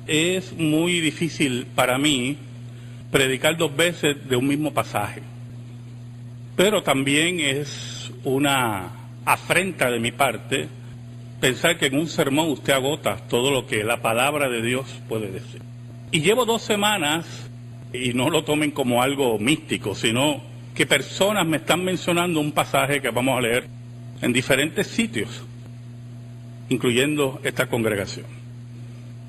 es muy difícil para mí predicar 2 veces de un mismo pasaje, pero también es una afrenta de mi parte pensar que en un sermón usted agota todo lo que la palabra de Dios puede decir. Y llevo 2 semanas, y no lo tomen como algo místico, sino que personas me están mencionando un pasaje que vamos a leer en diferentes sitios, incluyendo esta congregación.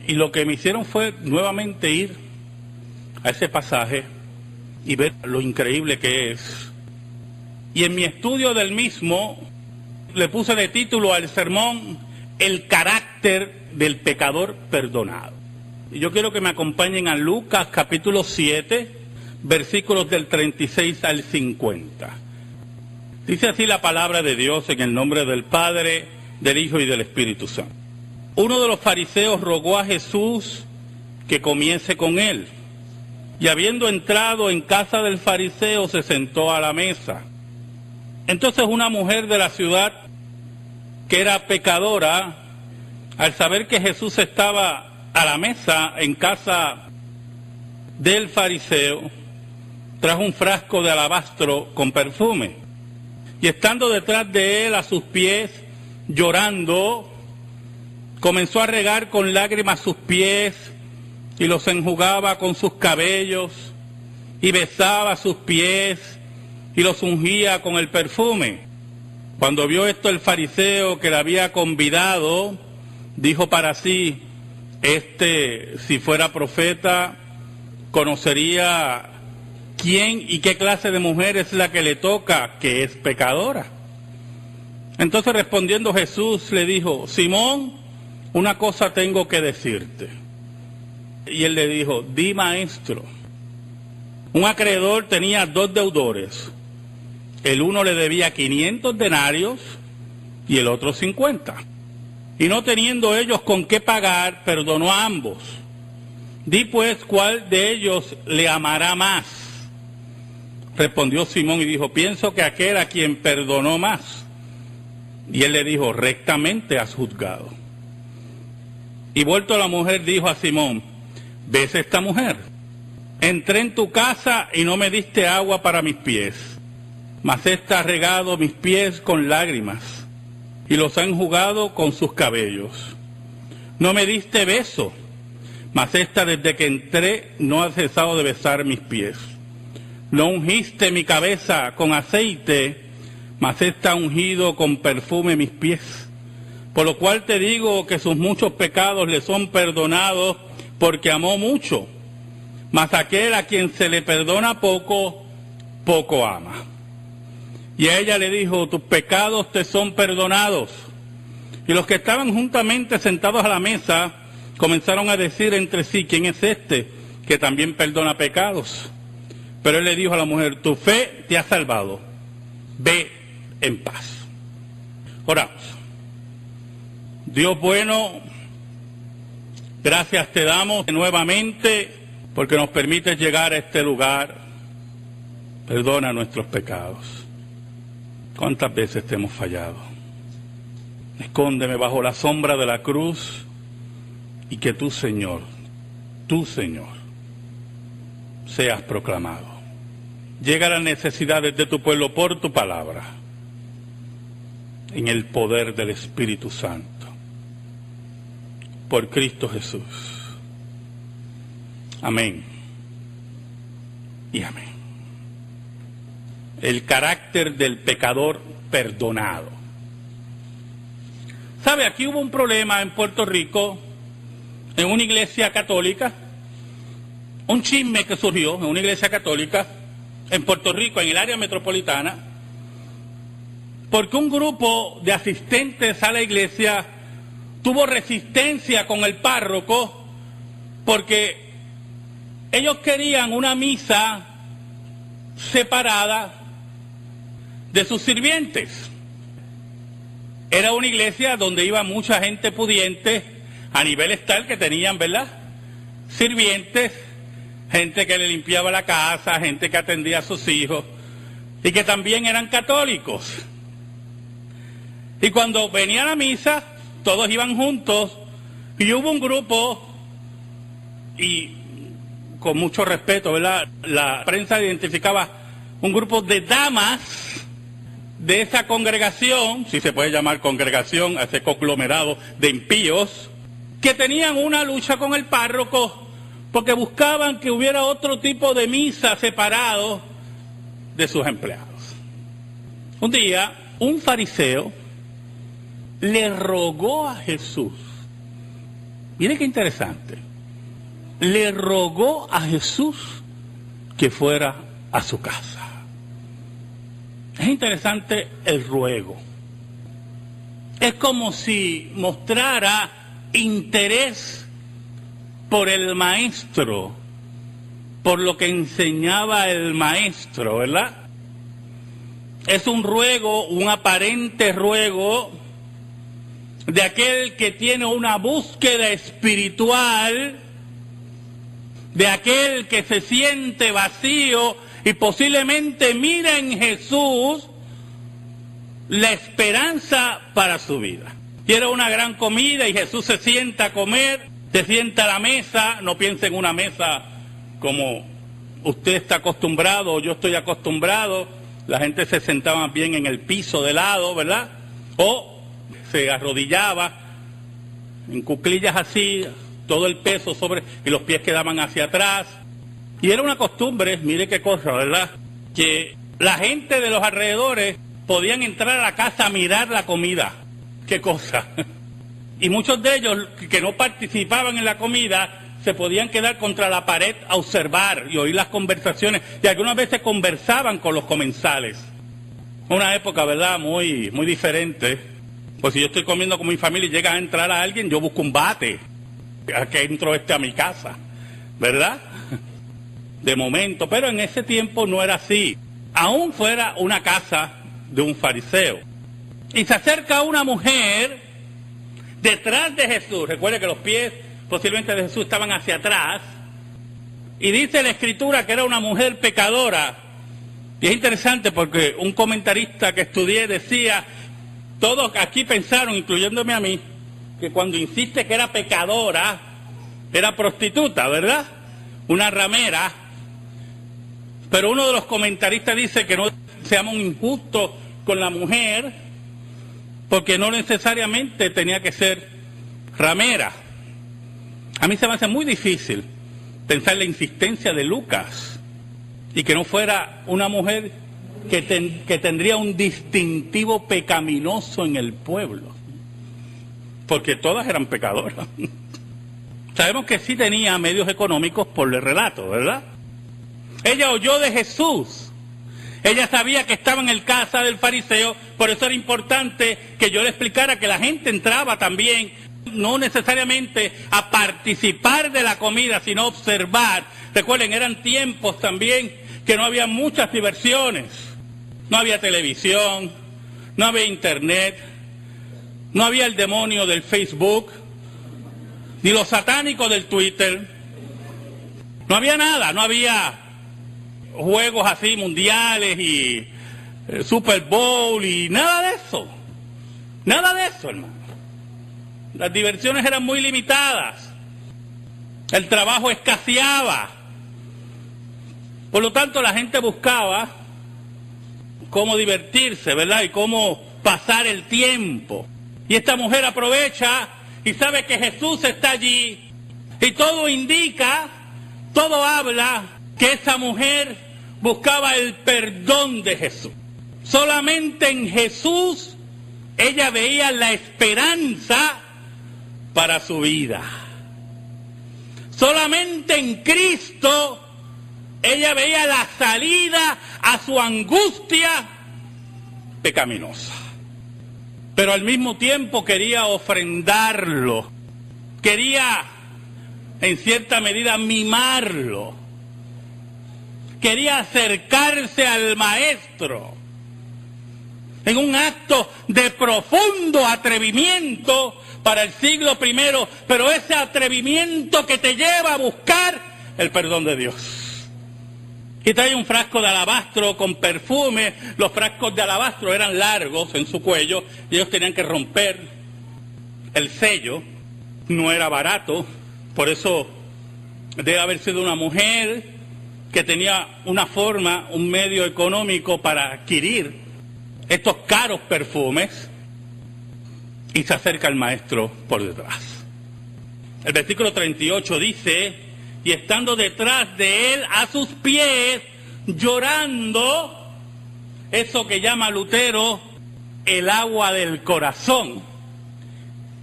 Y lo que me hicieron fue nuevamente ir a ese pasaje y ver lo increíble que es. Y en mi estudio del mismo le puse de título al sermón El carácter del pecador perdonado. Y yo quiero que me acompañen a Lucas capítulo 7, versículos del 36 al 50. Dice así la palabra de Dios en el nombre del Padre, del Hijo y del Espíritu Santo. Uno de los fariseos rogó a Jesús que comiese con él. Y habiendo entrado en casa del fariseo, se sentó a la mesa. Entonces una mujer de la ciudad, que era pecadora, al saber que Jesús estaba a la mesa en casa del fariseo, trajo un frasco de alabastro con perfume. Y estando detrás de él a sus pies, llorando, comenzó a regar con lágrimas sus pies y los enjugaba con sus cabellos y besaba sus pies y los ungía con el perfume. Cuando vio esto el fariseo que le había convidado, dijo para sí: si fuera profeta, conocería quién y qué clase de mujer es la que le toca, que es pecadora. Entonces respondiendo Jesús le dijo: Simón, una cosa tengo que decirte. Y él le dijo: di, maestro. Un acreedor tenía 2 deudores. El uno le debía 500 denarios y el otro 50. Y no teniendo ellos con qué pagar, perdonó a ambos. Di pues, ¿cuál de ellos le amará más? Respondió Simón y dijo: pienso que aquel a quien perdonó más. Y él le dijo: rectamente has juzgado. Y vuelto a la mujer, dijo a Simón: ¿ves esta mujer? Entré en tu casa y no me diste agua para mis pies, mas ésta ha regado mis pies con lágrimas y los ha enjugado con sus cabellos. No me diste beso, mas ésta desde que entré no ha cesado de besar mis pies. No ungiste mi cabeza con aceite, mas ésta ha ungido con perfume mis pies. Por lo cual te digo que sus muchos pecados le son perdonados, porque amó mucho. Mas aquel a quien se le perdona poco, poco ama. Y a ella le dijo: tus pecados te son perdonados. Y los que estaban juntamente sentados a la mesa comenzaron a decir entre sí: ¿quién es este que también perdona pecados? Pero él le dijo a la mujer: tu fe te ha salvado. Ve en paz. Oramos. Dios bueno, gracias te damos nuevamente porque nos permites llegar a este lugar. Perdona nuestros pecados. ¿Cuántas veces te hemos fallado? Escóndeme bajo la sombra de la cruz y que tú, Señor, seas proclamado. Llega a las necesidades de tu pueblo por tu palabra, en el poder del Espíritu Santo, por Cristo Jesús. Amén y amén. El carácter del pecador perdonado. ¿Sabe? Aquí hubo un problema en Puerto Rico, en una iglesia católica, un chisme que surgió en una iglesia católica en Puerto Rico, en el área metropolitana, porque un grupo de asistentes a la iglesia tuvo resistencia con el párroco porque ellos querían una misa separada de sus sirvientes. Era una iglesia donde iba mucha gente pudiente, a nivel tal que tenían, ¿verdad?, sirvientes, gente que le limpiaba la casa, gente que atendía a sus hijos, y que también eran católicos. Y cuando venía la misa, todos iban juntos, y hubo un grupo y con mucho respeto, ¿verdad? La prensa identificaba un grupo de damas de esa congregación, si se puede llamar congregación, a ese conglomerado de impíos, que tenían una lucha con el párroco porque buscaban que hubiera otro tipo de misa separado de sus empleados. Un día, un fariseo le rogó a Jesús, mire qué interesante, le rogó a Jesús que fuera a su casa. Es interesante el ruego. Es como si mostrara interés por el maestro, por lo que enseñaba el maestro, ¿verdad? Es un ruego, un aparente ruego de aquel que tiene una búsqueda espiritual, de aquel que se siente vacío y posiblemente mira en Jesús la esperanza para su vida. Quiere una gran comida y Jesús se sienta a comer, se sienta a la mesa, no piense en una mesa como usted está acostumbrado o yo estoy acostumbrado, la gente se sentaba bien en el piso de lado, ¿verdad? O se arrodillaba en cuclillas así, todo el peso sobre, y los pies quedaban hacia atrás. Y era una costumbre, mire qué cosa, ¿verdad? Que la gente de los alrededores podían entrar a la casa a mirar la comida. Qué cosa. Y muchos de ellos que no participaban en la comida se podían quedar contra la pared a observar y oír las conversaciones. Y algunas veces conversaban con los comensales. Una época, ¿verdad? Muy diferente. Pues si yo estoy comiendo con mi familia y llega a entrar a alguien, yo busco un bate. A que entro a mi casa, ¿verdad? De momento, pero en ese tiempo no era así. Aún fuera una casa de un fariseo. Y se acerca una mujer detrás de Jesús. Recuerde que los pies posiblemente de Jesús estaban hacia atrás. Y dice la Escritura que era una mujer pecadora. Y es interesante porque un comentarista que estudié decía, todos aquí pensaron, incluyéndome a mí, que cuando insiste que era pecadora, era prostituta, ¿verdad? Una ramera. Pero uno de los comentaristas dice que no seamos injustos con la mujer, porque no necesariamente tenía que ser ramera. A mí se me hace muy difícil pensar en la insistencia de Lucas, y que no fuera una mujer que tendría un distintivo pecaminoso en el pueblo. Porque todas eran pecadoras. Sabemos que sí tenía medios económicos por el relato, ¿verdad? Ella oyó de Jesús. Ella sabía que estaba en el casa del fariseo, por eso era importante que yo le explicara que la gente entraba también, no necesariamente a participar de la comida, sino a observar. Recuerden, eran tiempos también que no había muchas diversiones. No había televisión, no había internet, no había el demonio del Facebook, ni los satánicos del Twitter. No había nada, no había juegos así mundiales y Super Bowl y nada de eso. Nada de eso, hermano. Las diversiones eran muy limitadas. El trabajo escaseaba. Por lo tanto, la gente buscaba cómo divertirse, ¿verdad? Y cómo pasar el tiempo. Y esta mujer aprovecha y sabe que Jesús está allí. Y todo indica, todo habla que esa mujer buscaba el perdón de Jesús. Solamente en Jesús ella veía la esperanza para su vida. Solamente en Cristo ella veía la salida a su angustia pecaminosa. Pero al mismo tiempo quería ofrendarlo, quería en cierta medida mimarlo, quería acercarse al maestro en un acto de profundo atrevimiento para el siglo I, pero ese atrevimiento que te lleva a buscar el perdón de Dios. Y trae un frasco de alabastro con perfume. Los frascos de alabastro eran largos en su cuello y ellos tenían que romper el sello. No era barato, por eso Debe haber sido una mujer que tenía una forma, un medio económico para adquirir estos caros perfumes, y se acerca al maestro por detrás. El versículo 38 dice: y estando detrás de él a sus pies, llorando, eso que llama Lutero el agua del corazón.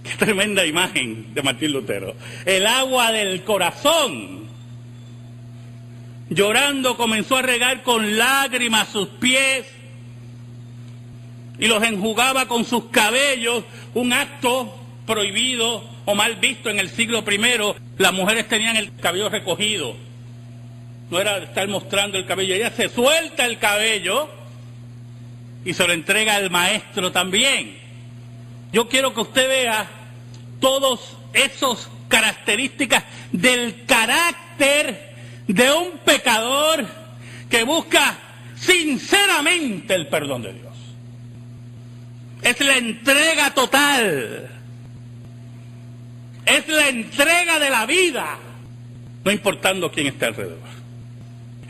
Qué tremenda imagen de Martín Lutero. El agua del corazón. Llorando comenzó a regar con lágrimas sus pies y los enjugaba con sus cabellos, un acto prohibido o mal visto en el siglo I. Las mujeres tenían el cabello recogido, no era estar mostrando el cabello. Ella se suelta el cabello y se lo entrega al maestro también. Yo quiero que usted vea todas esas características del carácter de un pecador que busca sinceramente el perdón de Dios. Es la entrega total. Es la entrega de la vida, no importando quién está alrededor.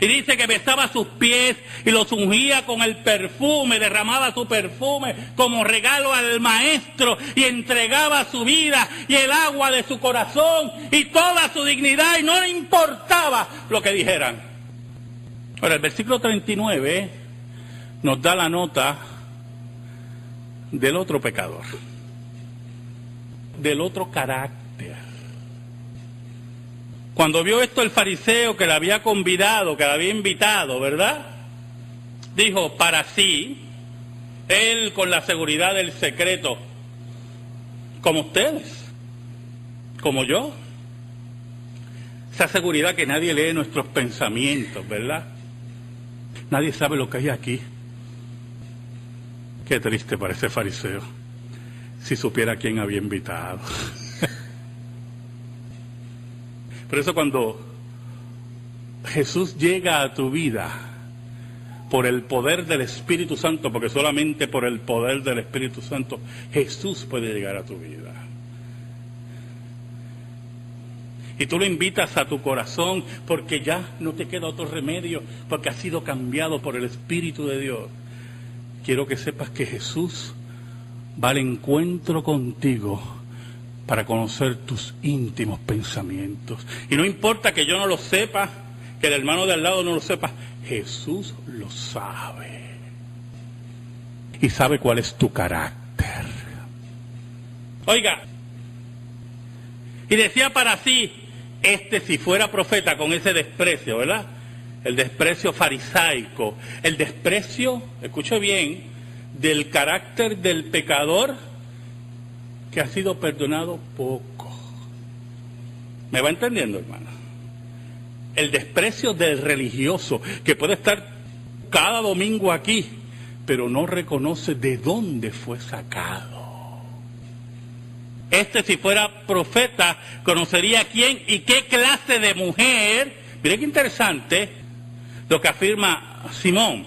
Y dice que besaba sus pies y los ungía con el perfume, derramaba su perfume como regalo al maestro y entregaba su vida y el agua de su corazón y toda su dignidad, y no le importaba lo que dijeran. Ahora, el versículo 39 nos da la nota del otro pecador, del otro carácter. Cuando vio esto el fariseo que le había convidado, que le había invitado, ¿verdad? Dijo para sí, él con la seguridad del secreto, como ustedes, como yo. Esa seguridad que nadie lee nuestros pensamientos, ¿verdad? Nadie sabe lo que hay aquí. Qué triste para ese fariseo, si supiera quién había invitado. Por eso cuando Jesús llega a tu vida por el poder del Espíritu Santo, porque solamente por el poder del Espíritu Santo Jesús puede llegar a tu vida. Y tú lo invitas a tu corazón porque ya no te queda otro remedio, porque has sido cambiado por el Espíritu de Dios. Quiero que sepas que Jesús va al encuentro contigo para conocer tus íntimos pensamientos. Y no importa que yo no lo sepa, que el hermano de al lado no lo sepa, Jesús lo sabe. Y sabe cuál es tu carácter. Oiga, y decía para sí, si fuera profeta, con ese desprecio, ¿verdad? El desprecio farisaico, el desprecio, escuche bien, del carácter del pecador que ha sido perdonado poco. ¿Me va entendiendo, hermano? El desprecio del religioso que puede estar cada domingo aquí, pero no reconoce de dónde fue sacado. Si fuera profeta, conocería quién y qué clase de mujer. Mire qué interesante lo que afirma Simón.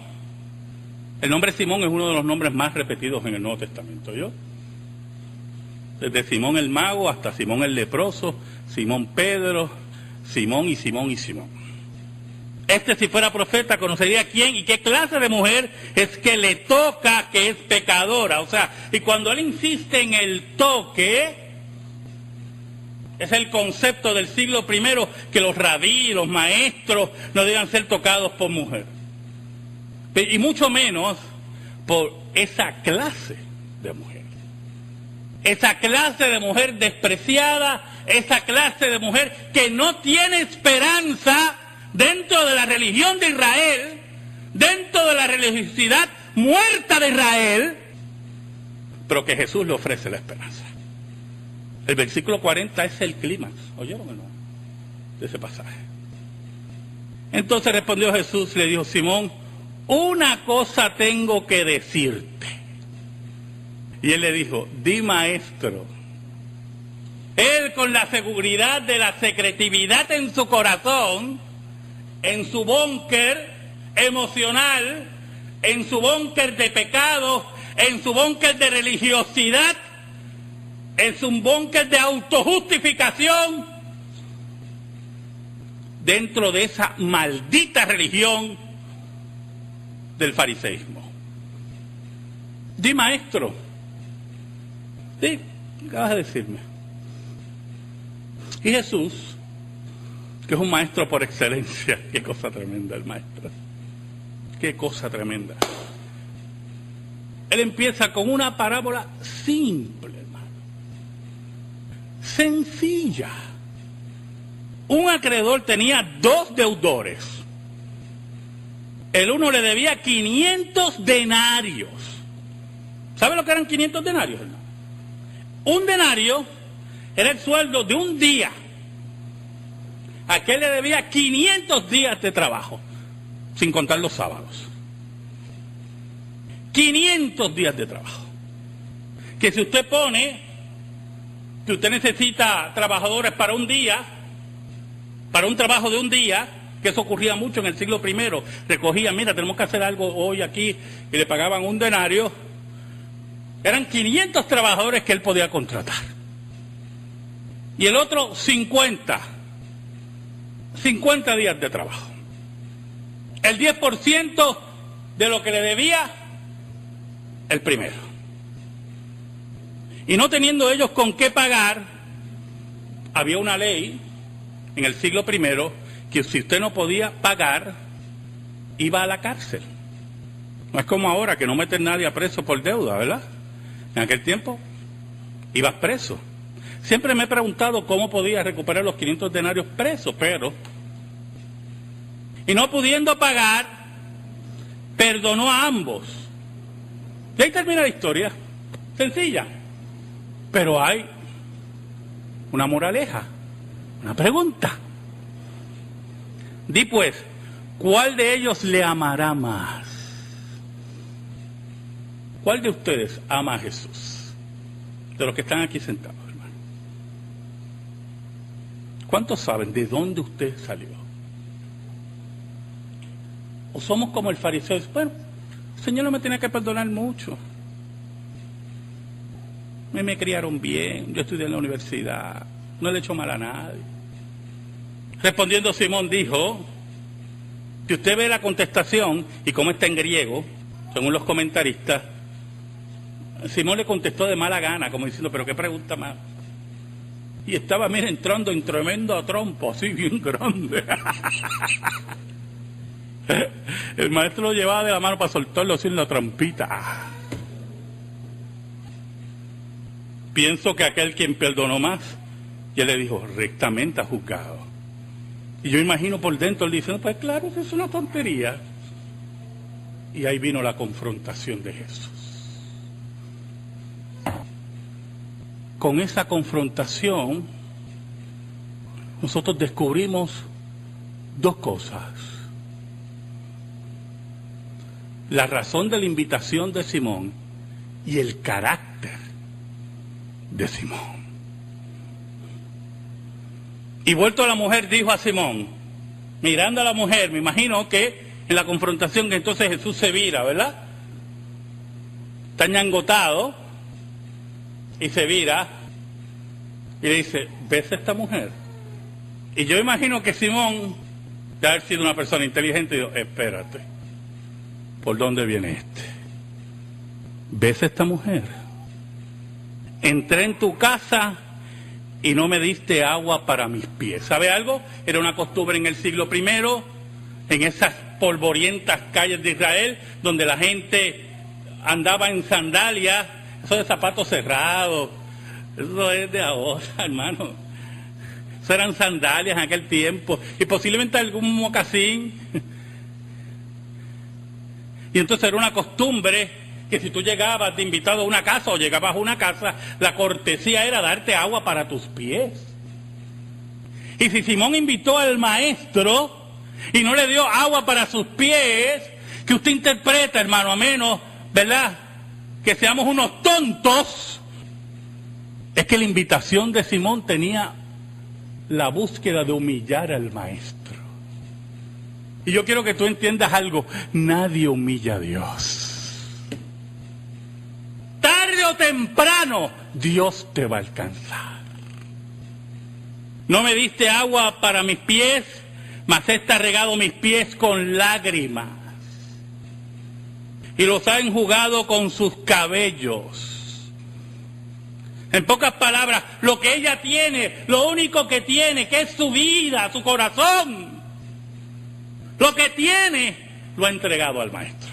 El nombre Simón es uno de los nombres más repetidos en el Nuevo Testamento, ¿yo? Desde Simón el mago hasta Simón el leproso, Simón Pedro, Simón y Simón y Simón. Si fuera profeta, conocería quién y qué clase de mujer es que le toca, que es pecadora. O sea, y cuando él insiste en el toque, es el concepto del siglo I, que los rabí, los maestros, no deben ser tocados por mujer. Y mucho menos por esa clase de mujer. Esa clase de mujer despreciada, esa clase de mujer que no tiene esperanza dentro de la religión de Israel, dentro de la religiosidad muerta de Israel, pero que Jesús le ofrece la esperanza. El versículo 40 es el clímax, ¿oyeron o no? De ese pasaje. Entonces respondió Jesús y le dijo: Simón, una cosa tengo que decirte. Y él le dijo: di, maestro. Él, con la seguridad de la secretividad en su corazón, en su búnker emocional, en su búnker de pecado, en su búnker de religiosidad, en su búnker de autojustificación, dentro de esa maldita religión del fariseísmo. Di maestro. Sí, acabas de decirme. Y Jesús, que es un maestro por excelencia, qué cosa tremenda el maestro. Qué cosa tremenda. Él empieza con una parábola simple, hermano. Sencilla. Un acreedor tenía 2 deudores. El uno le debía 500 denarios. ¿Sabe lo que eran 500 denarios, hermano? Un denario era el sueldo de un día. Aquel le debía 500 días de trabajo, sin contar los sábados. 500 días de trabajo. Que si usted pone que usted necesita trabajadores para un día, para un trabajo de un día, que eso ocurría mucho en el siglo I, recogían, mira, tenemos que hacer algo hoy aquí, y le pagaban un denario, eran 500 trabajadores que él podía contratar. Y el otro 50 días de trabajo. El 10% de lo que le debía el primero. Y no teniendo ellos con qué pagar, había una ley en el siglo I que si usted no podía pagar, iba a la cárcel. No es como ahora que no meten nadie a preso por deuda, ¿verdad? En aquel tiempo ibas preso. Siempre me he preguntado cómo podía recuperar los 500 denarios preso, pero... Y no pudiendo pagar, perdonó a ambos. Y ahí termina la historia. Sencilla. Pero hay una moraleja, una pregunta. Di pues, ¿cuál de ellos le amará más? ¿Cuál de ustedes ama a Jesús? De los que están aquí sentados, hermano. ¿Cuántos saben de dónde usted salió? ¿O somos como el fariseo? Bueno, el Señor no me tiene que perdonar mucho. Me criaron bien, yo estudié en la universidad, no le he hecho mal a nadie. Respondiendo Simón dijo, si usted ve la contestación, y como está en griego, según los comentaristas, Simón le contestó de mala gana, como diciendo, pero qué pregunta más. Y estaba, mira, entrando en tremendo trompo, así bien grande. El maestro lo llevaba de la mano para soltarlo así en la trampita. Pienso que aquel quien perdonó más, y él le dijo, rectamente ha juzgado. Y yo imagino por dentro él diciendo, pues claro, eso es una tontería. Y ahí vino la confrontación de Jesús. Con esa confrontación, nosotros descubrimos 2 cosas. La razón de la invitación de Simón y el carácter de Simón. Y vuelto a la mujer, dijo a Simón, mirando a la mujer, me imagino que en la confrontación que entonces Jesús se vira, ¿verdad? Está ñangotado y se vira y le dice, ¿ves a esta mujer? Y yo imagino que Simón, de haber sido una persona inteligente, dijo, espérate, ¿por dónde viene este? ¿Ves a esta mujer? Entré en tu casa y no me diste agua para mis pies. ¿Sabe algo? Era una costumbre en el siglo I, en esas polvorientas calles de Israel, donde la gente andaba en sandalias, eso de zapatos cerrados, eso es de ahora, hermano. Eso eran sandalias en aquel tiempo, y posiblemente algún mocasín. Y entonces era una costumbre que si tú llegabas de invitado a una casa o llegabas a una casa, la cortesía era darte agua para tus pies. Y si Simón invitó al maestro y no le dio agua para sus pies, que usted interpreta, hermano, a menos, ¿verdad?, que seamos unos tontos, es que la invitación de Simón tenía la búsqueda de humillar al maestro. Y yo quiero que tú entiendas algo, nadie humilla a Dios. Tarde o temprano, Dios te va a alcanzar. No me diste agua para mis pies, mas éste ha regado mis pies con lágrimas y los ha enjugado con sus cabellos. En pocas palabras, lo que ella tiene, lo único que tiene, que es su vida, su corazón, lo que tiene, lo ha entregado al maestro.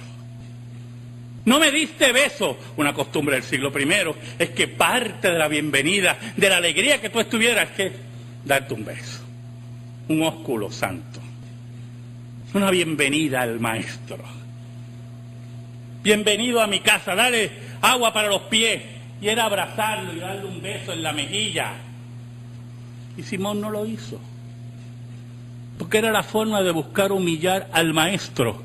No me diste beso. Una costumbre del siglo I es que parte de la bienvenida, de la alegría que tú estuvieras, es que darte un beso, un ósculo santo, una bienvenida al maestro. Bienvenido a mi casa, dale agua para los pies. Y era abrazarlo y darle un beso en la mejilla. Y Simón no lo hizo, porque era la forma de buscar humillar al maestro,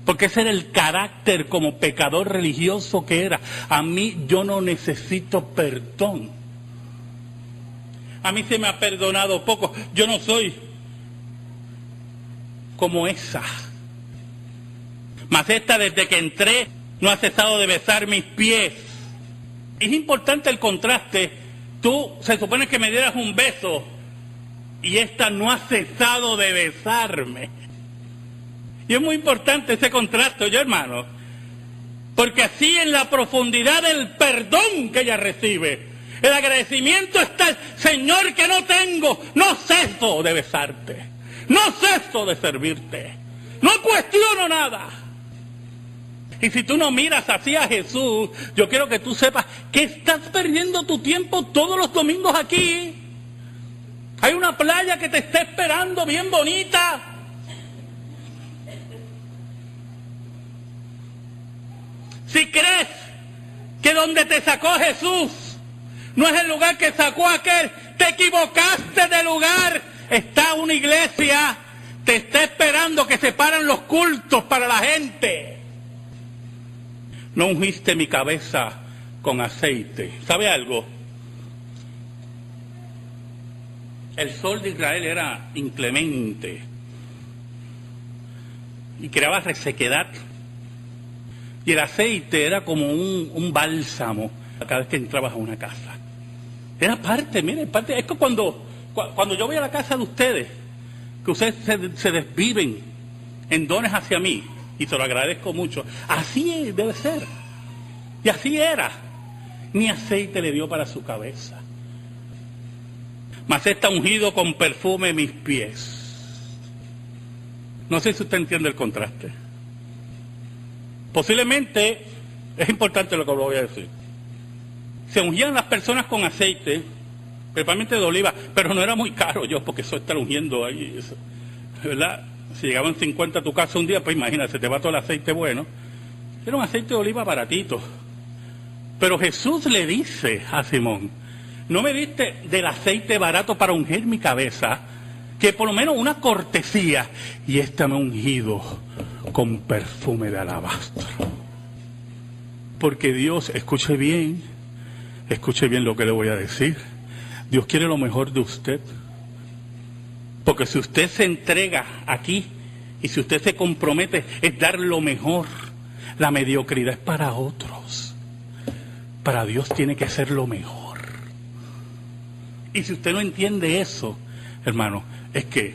porque ese era el carácter como pecador religioso que era. A mí yo no necesito perdón, a mí se me ha perdonado poco, yo no soy como esa. Mas esta, desde que entré, no ha cesado de besar mis pies. Es importante el contraste. Tú se supone que me dieras un beso y esta no ha cesado de besarme. Y es muy importante ese contraste, oye hermano, porque así en la profundidad del perdón que ella recibe, el agradecimiento está: Señor, que no tengo, no ceso de besarte, no ceso de servirte, no cuestiono nada. Y si tú no miras así a Jesús, yo quiero que tú sepas que estás perdiendo tu tiempo todos los domingos aquí. Hay una playa que te está esperando bien bonita. Si crees que donde te sacó Jesús no es el lugar que sacó aquel, te equivocaste de lugar. Está una iglesia, te está esperando que se paren los cultos para la gente. No ungiste mi cabeza con aceite. ¿Sabe algo? El sol de Israel era inclemente y creaba resequedad. Y el aceite era como un bálsamo cada vez que entrabas a una casa. Era parte, miren, parte. Es que cuando yo voy a la casa de ustedes, que ustedes se desviven en dones hacia mí, y te lo agradezco mucho. Así debe ser. Y así era. Ni aceite le dio para su cabeza, mas está ungido con perfume mis pies. No sé si usted entiende el contraste. Posiblemente es importante lo que voy a decir. Se ungían las personas con aceite, principalmente de oliva, pero no era muy caro, porque eso está ungiendo ahí, eso, ¿verdad? Si llegaban 50 a tu casa un día, pues imagínate, se te va todo el aceite bueno. Era un aceite de oliva baratito. Pero Jesús le dice a Simón: no me diste del aceite barato para ungir mi cabeza, que por lo menos una cortesía, y esta me ha ungido con perfume de alabastro. Porque Dios, escuche bien lo que le voy a decir. Dios quiere lo mejor de usted. Porque si usted se entrega aquí y si usted se compromete, es dar lo mejor. La mediocridad es para otros. Para Dios tiene que ser lo mejor. Y si usted no entiende eso, hermano, es que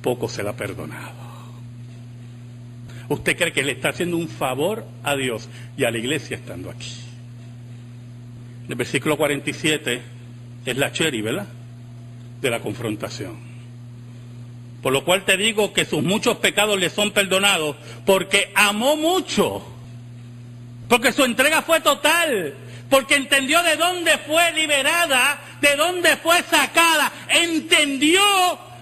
poco se le ha perdonado. Usted cree que le está haciendo un favor a Dios y a la iglesia estando aquí. El versículo 47 es la cherry, ¿verdad?, de la confrontación. Por lo cual te digo que sus muchos pecados le son perdonados, porque amó mucho, porque su entrega fue total, porque entendió de dónde fue liberada, de dónde fue sacada, entendió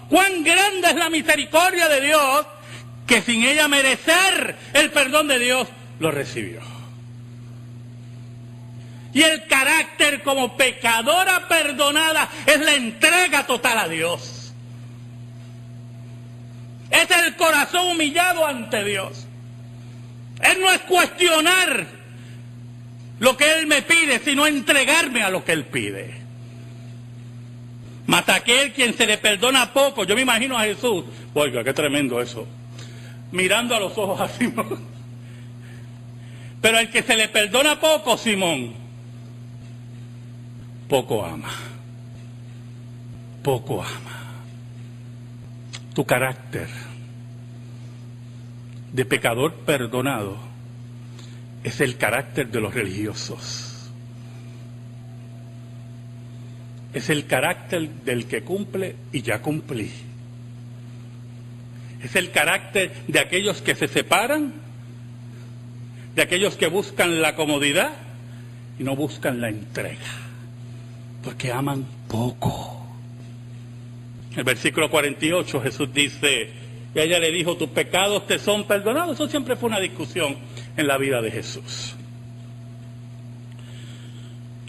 cuán grande es la misericordia de Dios, que sin ella merecer el perdón de Dios, lo recibió. Y el carácter como pecadora perdonada es la entrega total a Dios. Es el corazón humillado ante Dios. Él no es cuestionar lo que Él me pide, sino entregarme a lo que Él pide. Mas aquel quien se le perdona poco, yo me imagino a Jesús, oiga, qué tremendo eso, mirando a los ojos a Simón. Pero el que se le perdona poco, Simón, poco ama. Poco ama. Tu carácter de pecador perdonado es el carácter de los religiosos. Es el carácter del que cumple y ya cumplí. Es el carácter de aquellos que se separan, de aquellos que buscan la comodidad y no buscan la entrega, porque aman poco. En el versículo 48 Jesús dice, y ella le dijo, tus pecados te son perdonados. Eso siempre fue una discusión en la vida de Jesús.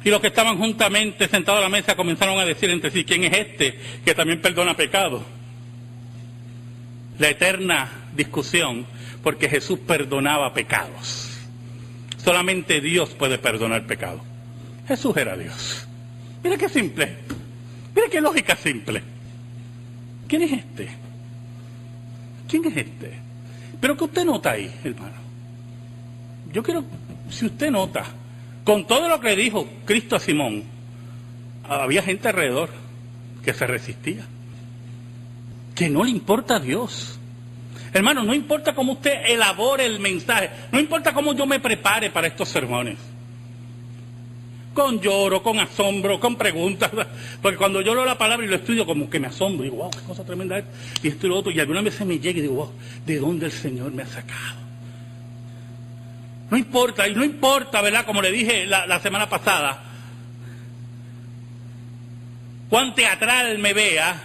Y los que estaban juntamente sentados a la mesa comenzaron a decir entre sí, ¿quién es este que también perdona pecados? La eterna discusión, porque Jesús perdonaba pecados. Solamente Dios puede perdonar pecados. Jesús era Dios. Mira qué simple. Mira qué lógica simple. ¿Quién es este? ¿Quién es este? Pero que usted nota ahí, hermano. Yo quiero, si usted nota, con todo lo que dijo Cristo a Simón, había gente alrededor que se resistía, que no le importa a Dios. Hermano, no importa cómo usted elabore el mensaje, no importa cómo yo me prepare para estos sermones, con lloro, con asombro, con preguntas, porque cuando yo leo la palabra y lo estudio como que me asombro, digo, wow, qué cosa tremenda es, y esto y lo otro, y algunas veces me llega y digo, wow, ¿de dónde el Señor me ha sacado? No importa, y no importa, ¿verdad? Como le dije la semana pasada, cuán teatral me vea,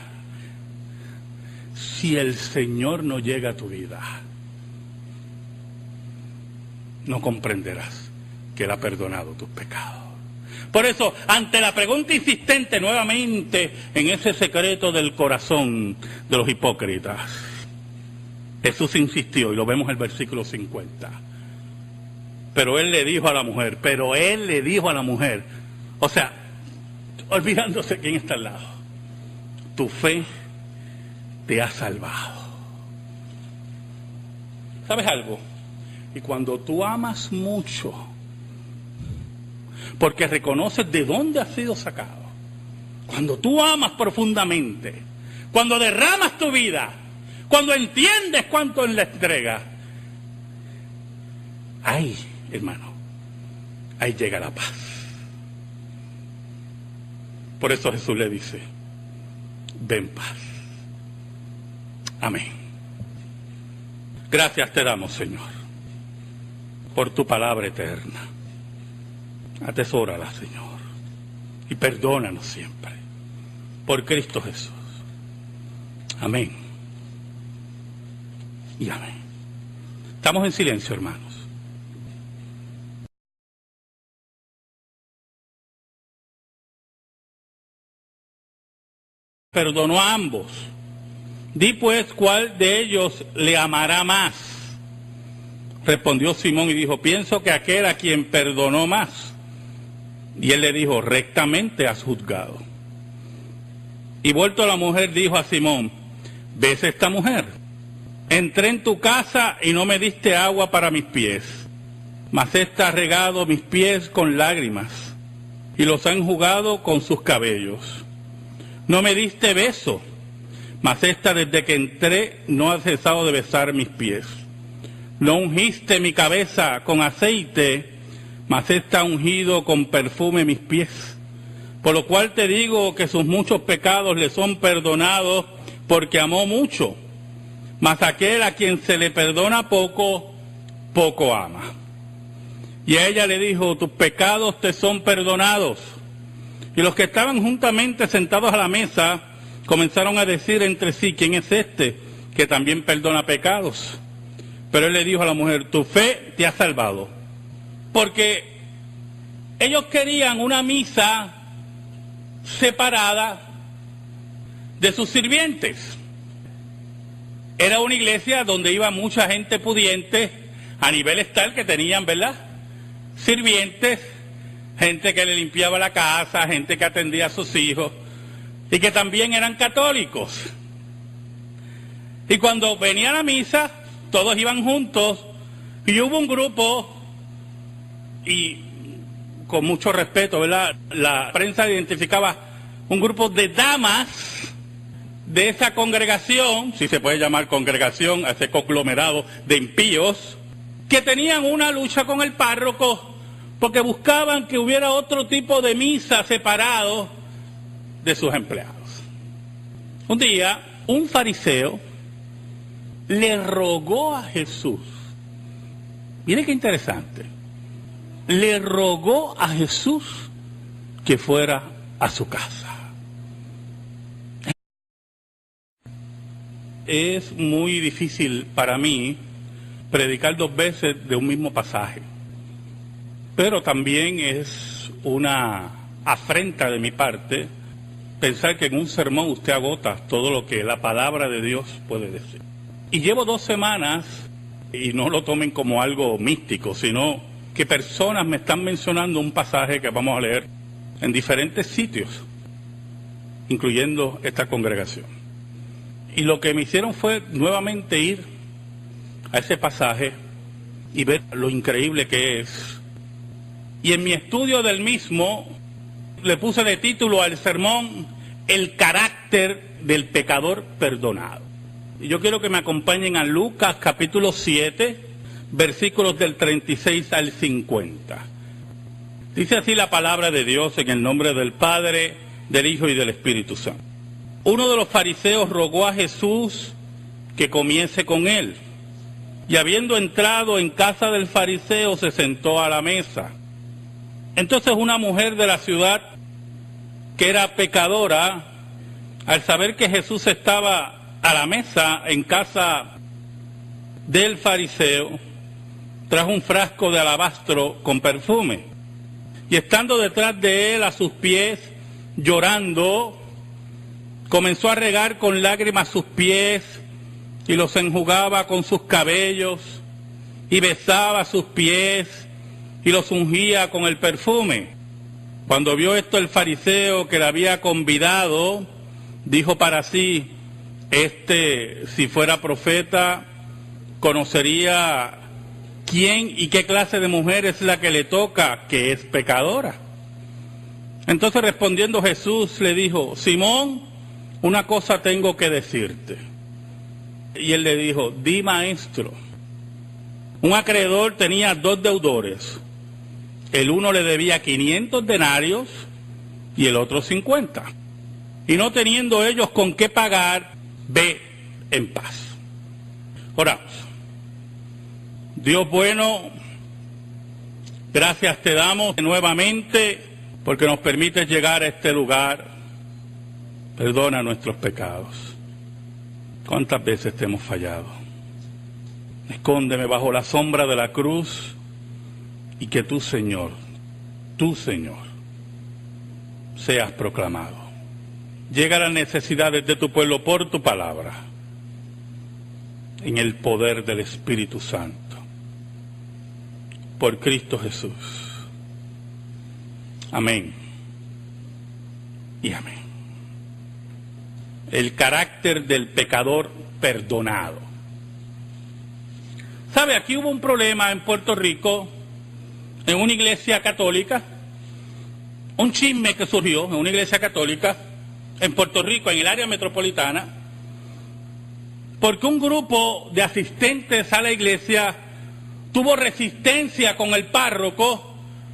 si el Señor no llega a tu vida, no comprenderás que Él ha perdonado tus pecados. Por eso, ante la pregunta insistente nuevamente en ese secreto del corazón de los hipócritas, Jesús insistió, y lo vemos en el versículo 50. Pero Él le dijo a la mujer, o sea, olvidándose quién está al lado, tu fe te ha salvado. ¿Sabes algo? Y cuando tú amas mucho, porque reconoces de dónde has sido sacado, cuando tú amas profundamente, cuando derramas tu vida, cuando entiendes cuánto Él le entrega, ahí, hermano, ahí llega la paz. Por eso Jesús le dice, ven paz. Amén. Gracias te damos, Señor, por tu palabra eterna. Atesórala, Señor, y perdónanos siempre, por Cristo Jesús. Amén y amén. Estamos en silencio, hermanos. Perdonó a ambos. Di pues, ¿cuál de ellos le amará más? Respondió Simón y dijo, pienso que aquel a quien perdonó más. Y él le dijo, rectamente has juzgado. Y vuelto a la mujer dijo a Simón, ¿ves esta mujer? Entré en tu casa y no me diste agua para mis pies, mas ésta ha regado mis pies con lágrimas y los ha enjugado con sus cabellos. No me diste beso, mas ésta desde que entré no ha cesado de besar mis pies. No ungiste mi cabeza con aceite, mas ésta ha ungido con perfume mis pies. Por lo cual te digo que sus muchos pecados le son perdonados, porque amó mucho. Mas aquel a quien se le perdona poco, poco ama. Y a ella le dijo, tus pecados te son perdonados. Y los que estaban juntamente sentados a la mesa comenzaron a decir entre sí, ¿quién es este que también perdona pecados? Pero él le dijo a la mujer, tu fe te ha salvado. Porque ellos querían una misa separada de sus sirvientes. Era una iglesia donde iba mucha gente pudiente, a nivel tal que tenían, ¿verdad?, sirvientes, gente que le limpiaba la casa, gente que atendía a sus hijos, y que también eran católicos. Y cuando venía la misa, todos iban juntos, y hubo un grupo, y con mucho respeto, ¿verdad?, la prensa identificaba un grupo de damas de esa congregación, si se puede llamar congregación, a ese conglomerado de impíos, que tenían una lucha con el párroco porque buscaban que hubiera otro tipo de misa separado de sus empleados. Un día, un fariseo le rogó a Jesús, mire qué interesante, le rogó a Jesús que fuera a su casa. Es muy difícil para mí predicar dos veces de un mismo pasaje, pero también es una afrenta de mi parte pensar que en un sermón usted agota todo lo que la palabra de Dios puede decir. Y llevo 2 semanas, y no lo tomen como algo místico, sino que personas me están mencionando un pasaje que vamos a leer en diferentes sitios, incluyendo esta congregación. Y lo que me hicieron fue nuevamente ir a ese pasaje y ver lo increíble que es. Y en mi estudio del mismo le puse de título al sermón El carácter del pecador perdonado. Y yo quiero que me acompañen a Lucas capítulo 7, versículos del 36 al 50. Dice así la palabra de Dios en el nombre del Padre, del Hijo y del Espíritu Santo. Uno de los fariseos rogó a Jesús que comiese con él. Y habiendo entrado en casa del fariseo, se sentó a la mesa. Entonces una mujer de la ciudad, que era pecadora, al saber que Jesús estaba a la mesa en casa del fariseo, trajo un frasco de alabastro con perfume. Y estando detrás de él a sus pies, llorando, comenzó a regar con lágrimas sus pies y los enjugaba con sus cabellos y besaba sus pies y los ungía con el perfume. Cuando vio esto el fariseo que le había convidado, dijo para sí, si fuera profeta, conocería quién y qué clase de mujer es la que le toca, que es pecadora. Entonces respondiendo Jesús le dijo, Simón, una cosa tengo que decirte. Y él le dijo, di maestro. Un acreedor tenía 2 deudores. El uno le debía 500 denarios y el otro 50. Y no teniendo ellos con qué pagar, ve en paz. Oramos. Dios bueno, gracias te damos nuevamente porque nos permites llegar a este lugar. Perdona nuestros pecados. ¿Cuántas veces te hemos fallado? Escóndeme bajo la sombra de la cruz y que tú, Señor, seas proclamado. Llega a las necesidades de tu pueblo por tu palabra, en el poder del Espíritu Santo, por Cristo Jesús. Amén y amén. El carácter del pecador perdonado. ¿Sabe? Aquí hubo un problema en Puerto Rico, en una iglesia católica, un chisme que surgió en una iglesia católica en Puerto Rico, en el área metropolitana, porque un grupo de asistentes a la iglesia tuvo resistencia con el párroco